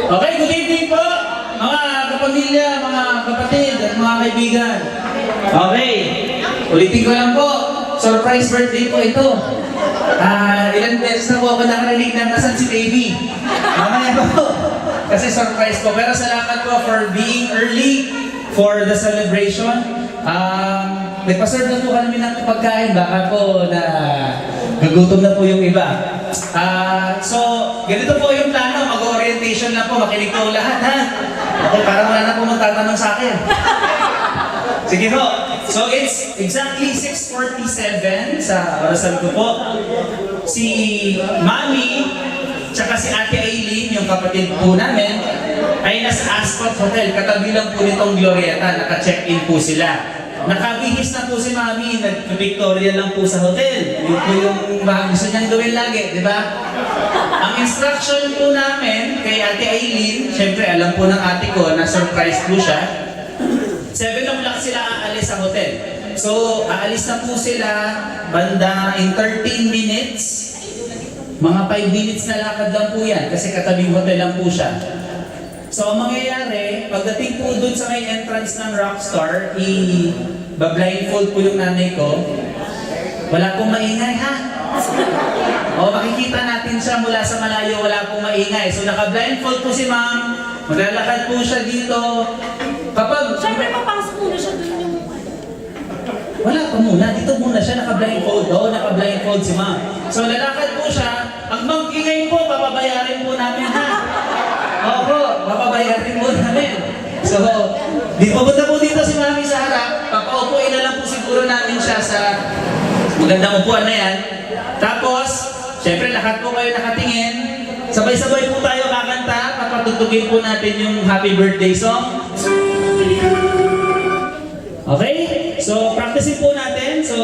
Okay, good evening po, mga kapamilya, mga kapatid, at mga kaibigan. Okay, ulitin ko lang po, surprise birthday po ito. Ilan beses na po ako nakarinig na nasan si baby. Mamaya po, kasi surprise po. Pero salamat po for being early for the celebration. Nagpaserve na po kami ng pagkain, baka po na nagutom na po yung iba. So, ganito po yung plano, mag-orientation na po, makinig po lahat ha. Okay, parang wala na po magtatanong sa akin. Sige po. So, it's exactly 6:47 sa orasan ko po. Si Mami, tsaka si Ate Aileen, yung kapatid po namin, ay nasa Ascot Hotel. Katabi lang po nitong Glorieta, naka-check-in po sila. Nakabihis na po si Mami, nag-Victoria lang po sa hotel. Yun po yung gusto niyang gawin lagi, di ba? Ang instruction po namin kay Ate Aileen, syempre alam po ng ate ko na surprise po siya, 7 o'clock sila aalis sa hotel. So, aalis na po sila banda in 13 minutes. Mga 5 minutes na lakad lang po yan kasi katabing hotel lang po siya. So, ang mangyayari, pagdating po dun sa may entrance ng Rockstar, i-blindfold po yung nanay ko. Wala pong maingay, ha? O, makikita natin siya mula sa malayo, wala pong maingay. So, naka-blindfold po si ma'am, maglalakad po siya dito. Kapag... Siyempre, papasok muna siya dun yung... Wala pa muna, dito muna siya, naka-blindfold. Oo, naka-blindfold si ma'am. So, lalakad po siya, ang mag-ingay po, papabayarin po namin, ha? Opo, papabayarin po namin. So, pupunta po dito si Mami sa harap, papaupuin na lang po siguro namin siya sa magandang upuan na yan. Tapos, syempre lahat po kayo nakatingin. Sabay-sabay po tayo kakanta, papatutugin po natin yung happy birthday song. Okay? So, practicing po natin. So,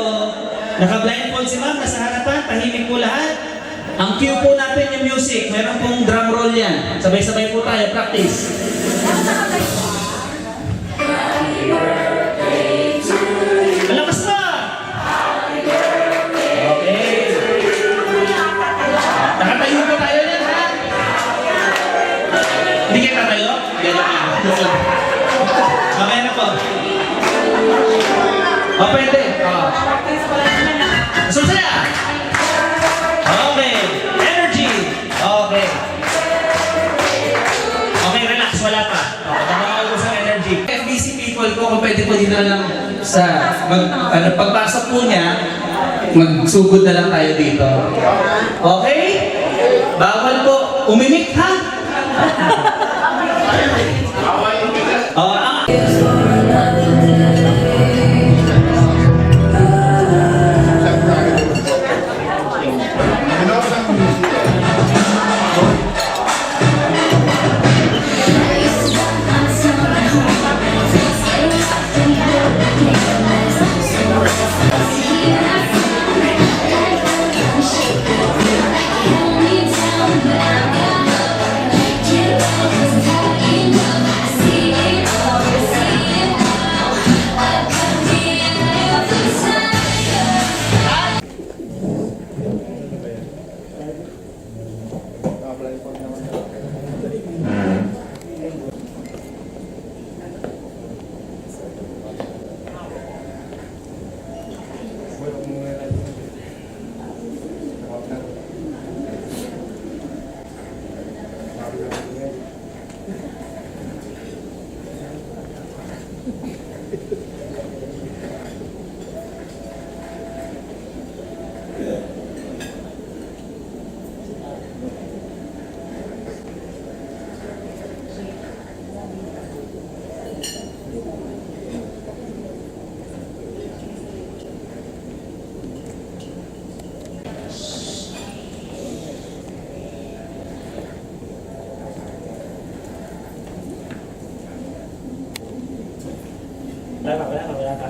naka-blindfold si Ma'am, nasa harapan, tahimik po lahat. Ang cue po natin yung music. Meron pong drum roll yan. Sabay-sabay po tayo. Practice. Malakas pa! Okay. Nakatayo po tayo yan, ha? Hindi kayo tatayo? Mamaya na po. O, pwede. Susaya! Okay. Energy. Okay. Okay, relax. Wala pa. Okay, makakagos ang energy. FBC people ko, kung pwede po dito na lang sa pagpasok po niya, magsugod na lang tayo dito. Okay? Bawal po. Umimik, ha? Oh, Wala ka.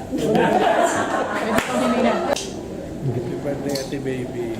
Happy birthday, Ate Baby.